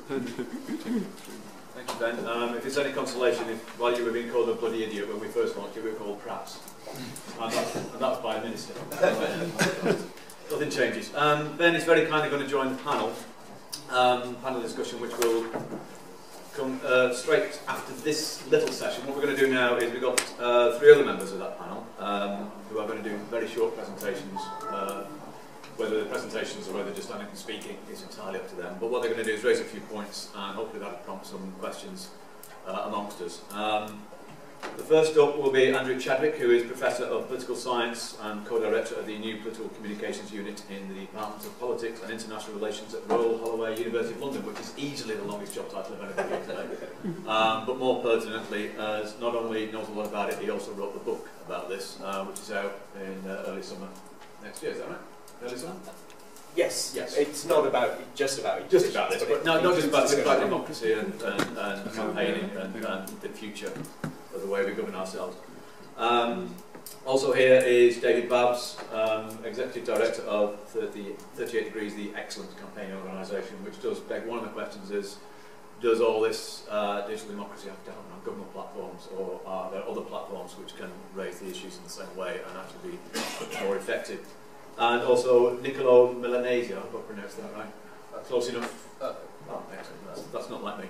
Thank you, Ben. If it's any consolation, while you were being called a bloody idiot when we first launched, you were called Praps. And that was by a minister. Nothing changes. Ben is very kindly going to join the panel discussion, which will come straight after this little session. What we're going to do now is we've got 3 other members of that panel who are going to do very short presentations. Whether the presentations or whether just standing and speaking is entirely up to them. But what they're going to do is raise a few points and hopefully that will prompt some questions amongst us. The first up will be Andrew Chadwick, who is Professor of Political Science and Co-Director of the new Political Communications Unit in the Department of Politics and International Relations at Royal Holloway, University of London, which is easily the longest job title of anybody here today. But more pertinently, as not only knows a lot about it, he also wrote the book about this, which is out in early summer next year, is that right? Early summer? Yes, yes. It's not about just about this, but no, not just about this, about democracy and campaigning and the future of the way we govern ourselves. Also here is David Babbs, Executive Director of 38 Degrees, the excellent campaign organisation, which does beg one of the questions is, does all this digital democracy have to happen on government platforms, or are there other platforms which can raise the issues in the same way and actually be more effective? And also Niccolò Milanese, I hope I pronounced that right. Close enough. Oh, excellent. That's not like me.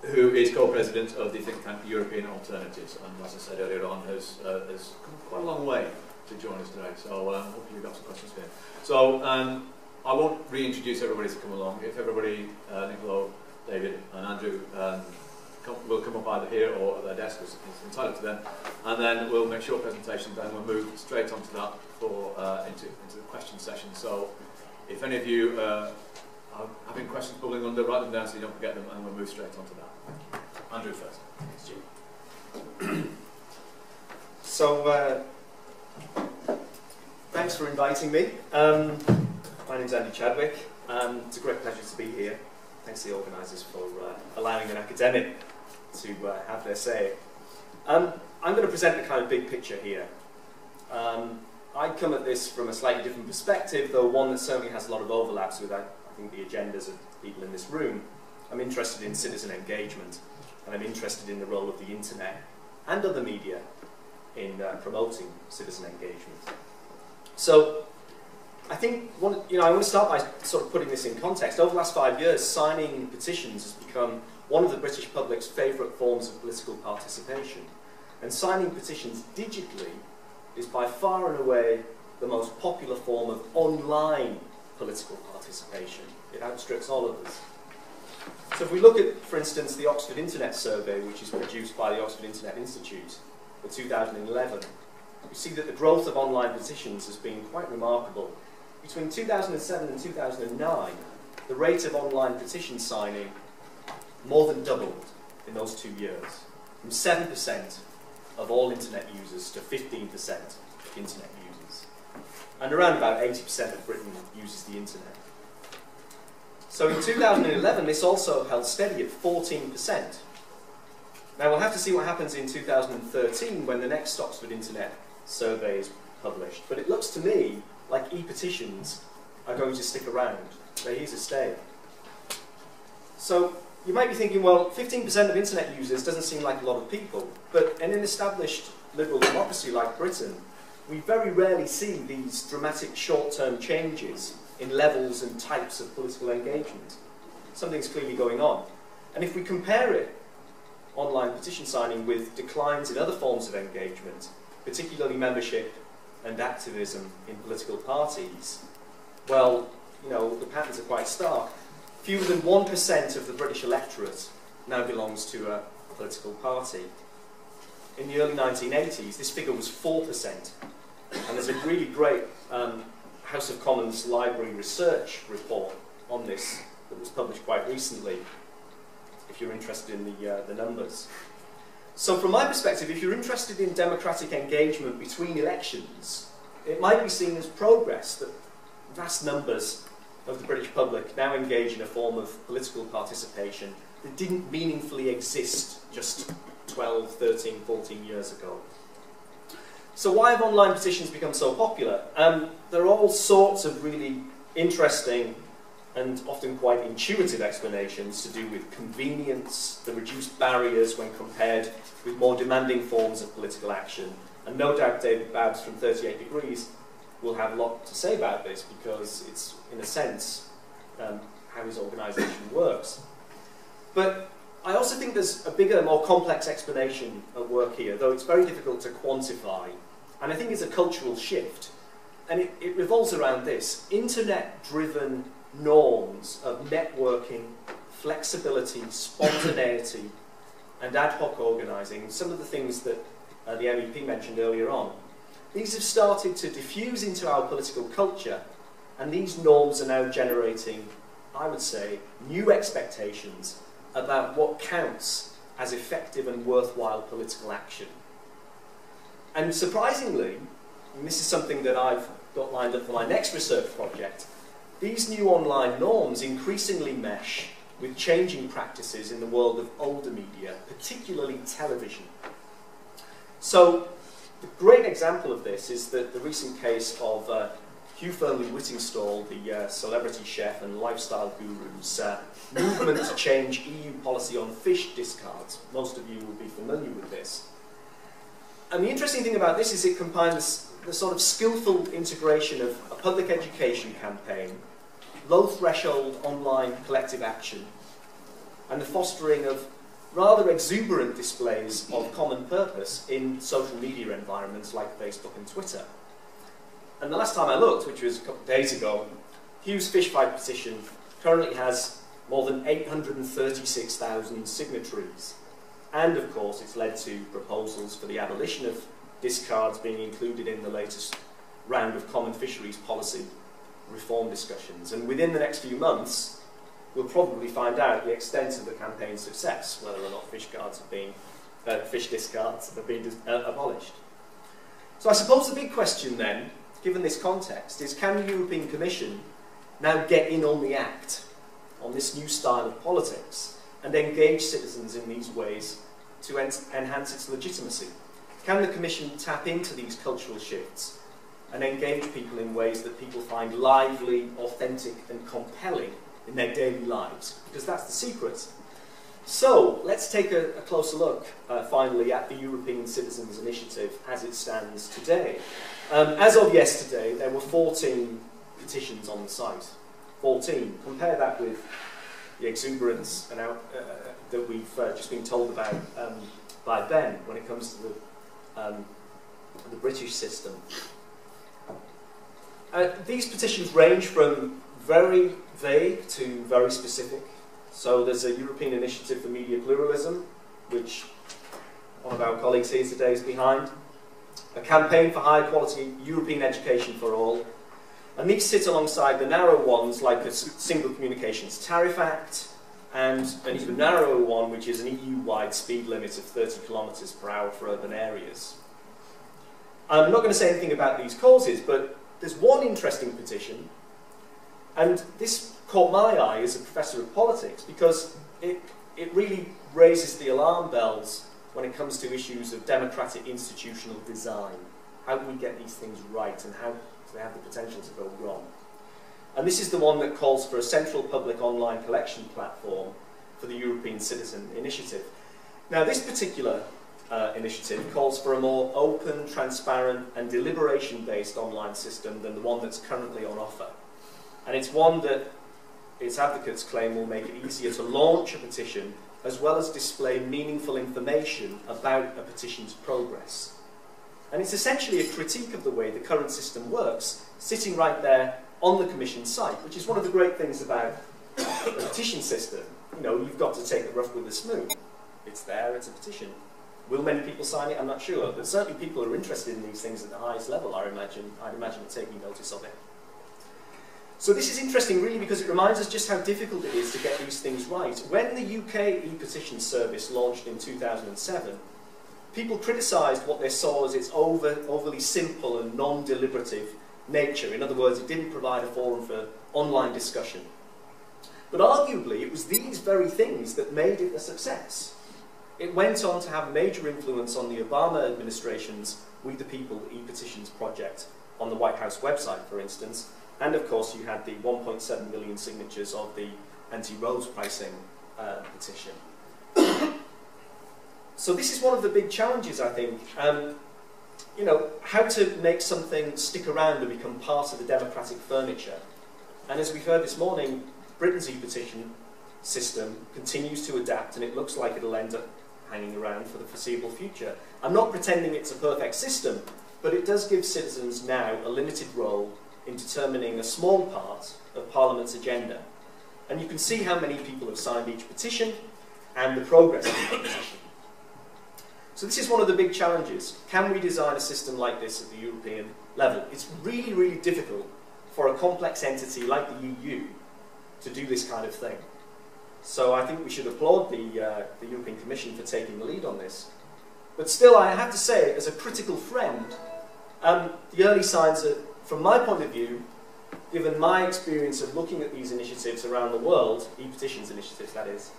Who is co-president of the think tank European Alternatives, and as I said earlier on, has come quite a long way to join us today. So hopefully you've got some questions for him. So I won't reintroduce everybody to come along. If everybody, Niccolò, David, and Andrew, will come up either here or at their desk, it's entirely to them, and then we'll make short presentations and we'll move straight onto that for into the question session. So if any of you are having questions bubbling under, write them down so you don't forget them, and we'll move straight onto that. Andrew first. Thanks, Jim. So thanks for inviting me. My name's Andy Chadwick. It's a great pleasure to be here. Thanks to the organisers for allowing an academic to have their say. I'm going to present the kind of big picture here. I come at this from a slightly different perspective, though one that certainly has a lot of overlaps with, I think, the agendas of people in this room. I'm interested in citizen engagement, and I'm interested in the role of the internet and other media in promoting citizen engagement. So, I think I want to start by sort of putting this in context. Over the last 5 years, signing petitions has become one of the British public's favourite forms of political participation. And signing petitions digitally is by far and away the most popular form of online political participation. It outstrips all others. So if we look at, for instance, the Oxford Internet Survey, which is produced by the Oxford Internet Institute for 2011, we see that the growth of online petitions has been quite remarkable. Between 2007 and 2009, the rate of online petition signing more than doubled in those 2 years, from 7% of all internet users to 15% of internet users. And around about 80% of Britain uses the internet. So in 2011, this also held steady at 14%. Now we'll have to see what happens in 2013 when the next Oxford Internet Survey is published. But it looks to me like e-petitions are going to stick around. They're here to stay. So you might be thinking, well, 15% of internet users doesn't seem like a lot of people, but in an established liberal democracy like Britain, we very rarely see these dramatic short-term changes in levels and types of political engagement. Something's clearly going on. And if we compare it, online petition signing, with declines in other forms of engagement, particularly membership and activism in political parties, well, the patterns are quite stark. Fewer than 1% of the British electorate now belongs to a political party. In the early 1980s, this figure was 4%. And there's a really great House of Commons Library research report on this that was published quite recently, if you're interested in the numbers. So from my perspective, if you're interested in democratic engagement between elections, it might be seen as progress that vast numbers of the British public now engage in a form of political participation that didn't meaningfully exist just 12, 13, 14 years ago. So why have online petitions become so popular? There are all sorts of really interesting and often quite intuitive explanations to do with convenience, the reduced barriers when compared with more demanding forms of political action. And no doubt David Babbs from 38 Degrees will have a lot to say about this, because it's, in a sense, how his organisation works. But I also think there's a bigger, more complex explanation at work here, though it's very difficult to quantify. And I think it's a cultural shift. And it revolves around this: internet-driven norms of networking, flexibility, spontaneity, and ad hoc organising, some of the things that the MEP mentioned earlier on. These have started to diffuse into our political culture, and these norms are now generating, I would say, new expectations about what counts as effective and worthwhile political action. And surprisingly, and this is something that I've got lined up for my next research project, these new online norms increasingly mesh with changing practices in the world of older media, particularly television. So, the great example of this is the recent case of Hugh Fearnley-Whittingstall, the celebrity chef and lifestyle guru's movement to change EU policy on fish discards. Most of you will be familiar with this. And the interesting thing about this is it combines the sort of skillful integration of a public education campaign, low-threshold online collective action, and the fostering of rather exuberant displays of common purpose in social media environments like Facebook and Twitter. And the last time I looked, which was a couple of days ago, Hugh's fish fight petition currently has more than 836,000 signatories. And of course, it's led to proposals for the abolition of discards being included in the latest round of common fisheries policy reform discussions. And within the next few months, we'll probably find out the extent of the campaign's success, whether or not fish discards have been abolished. So I suppose the big question then, given this context, is can the European Commission now get in on the act on this new style of politics and engage citizens in these ways to enhance its legitimacy? Can the Commission tap into these cultural shifts and engage people in ways that people find lively, authentic and compelling in their daily lives? Because that's the secret. So, let's take a closer look, finally, at the European Citizens Initiative as it stands today. As of yesterday, there were 14 petitions on the site. 14. Compare that with the exuberance that we've just been told about by Ben when it comes to the British system. These petitions range from very vague to very specific. So there's a European Initiative for Media Pluralism, which one of our colleagues here today is behind. A campaign for high quality European education for all. And these sit alongside the narrow ones like the Single Communications Tariff Act, and an even narrower one which is an EU-wide speed limit of 30 kilometres per hour for urban areas. I'm not going to say anything about these causes, but there's one interesting petition, and this caught my eye as a professor of politics because it really raises the alarm bells when it comes to issues of democratic institutional design. How do we get these things right, and how do they have the potential to go wrong? And this is the one that calls for a central public online collection platform for the European Citizen Initiative. Now, this particular initiative calls for a more open, transparent and deliberation-based online system than the one that's currently on offer. And it's one that its advocates claim will make it easier to launch a petition as well as display meaningful information about a petition's progress. And it's essentially a critique of the way the current system works, sitting right there on the Commission site, which is one of the great things about the petition system. You know, you've got to take the rough with the smooth. It's there, it's a petition. Will many people sign it? I'm not sure, but certainly people are interested in these things at the highest level, I'd imagine are taking notice of it. So this is interesting really because it reminds us just how difficult it is to get these things right. When the UK e-petition service launched in 2007, people criticised what they saw as its overly simple and non-deliberative nature. In other words, it didn't provide a forum for online discussion. But arguably, it was these very things that made it a success. It went on to have a major influence on the Obama administration's We the People e-petitions project on the White House website, for instance, And of course you had the 1.7 million signatures of the anti-roads pricing petition. So this is one of the big challenges, I think. You know, how to make something stick around and become part of the democratic furniture. And as we've heard this morning, Britain's e-petition system continues to adapt, and it looks like it'll end up hanging around for the foreseeable future. I'm not pretending it's a perfect system, but it does give citizens now a limited role in determining a small part of Parliament's agenda. And you can see how many people have signed each petition and the progress of the petition. So this is one of the big challenges. Can we design a system like this at the European level? It's really, really difficult for a complex entity like the EU to do this kind of thing. So I think we should applaud the European Commission for taking the lead on this. But still, I have to say, as a critical friend, the early signs are, from my point of view, given my experience of looking at these initiatives around the world, e-petitions initiatives that is,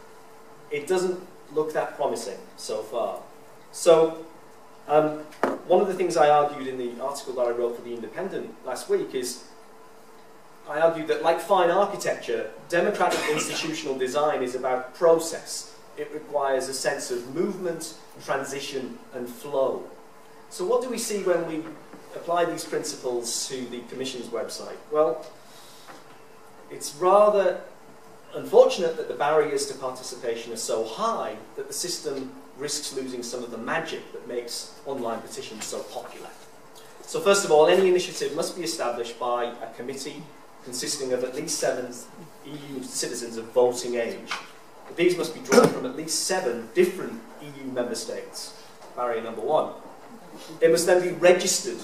it doesn't look that promising so far. So, one of the things I argued in the article that I wrote for The Independent last week is, I argued that, like fine architecture, democratic institutional design is about process. It requires a sense of movement, transition, and flow. So what do we see when we apply these principles to the Commission's website? Well, it's rather unfortunate that the barriers to participation are so high that the system risks losing some of the magic that makes online petitions so popular. So first of all, any initiative must be established by a committee consisting of at least 7 EU citizens of voting age. But these must be drawn from at least 7 different EU member states. Barrier number 1. It must then be registered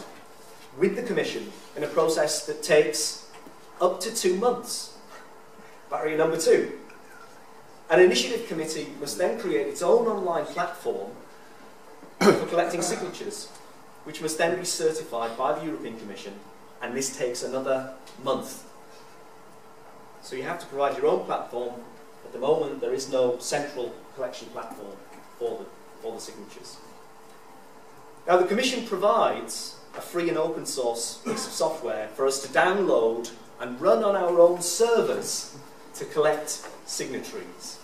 with the Commission in a process that takes up to 2 months. Barrier number 2. An initiative committee must then create its own online platform for collecting signatures, which must then be certified by the European Commission, and this takes another month. So you have to provide your own platform. At the moment, there is no central collection platform for the signatures. Now, the Commission provides a free and open source piece of software for us to download and run on our own servers to collect signatories.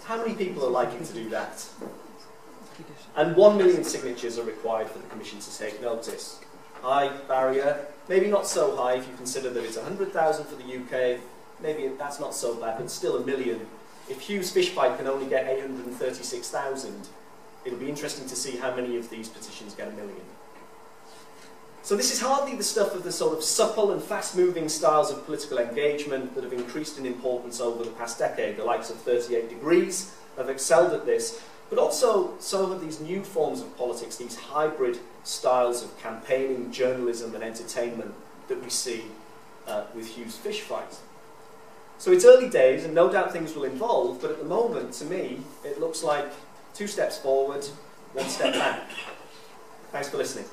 How many people are likely to do that? And 1 million signatures are required for the Commission to take notice. High barrier, maybe not so high if you consider that it's 100,000 for the UK, maybe that's not so bad, but still 1 million. If Hughes Fishpipe can only get 836,000, it'll be interesting to see how many of these petitions get 1 million. So this is hardly the stuff of the sort of supple and fast-moving styles of political engagement that have increased in importance over the past decade. The likes of 38 Degrees have excelled at this, but also some of these new forms of politics, these hybrid styles of campaigning, journalism and entertainment that we see with Hughes Fishfight. So it's early days, and no doubt things will evolve, but at the moment, to me, it looks like 2 steps forward, 1 step back. Thanks for listening.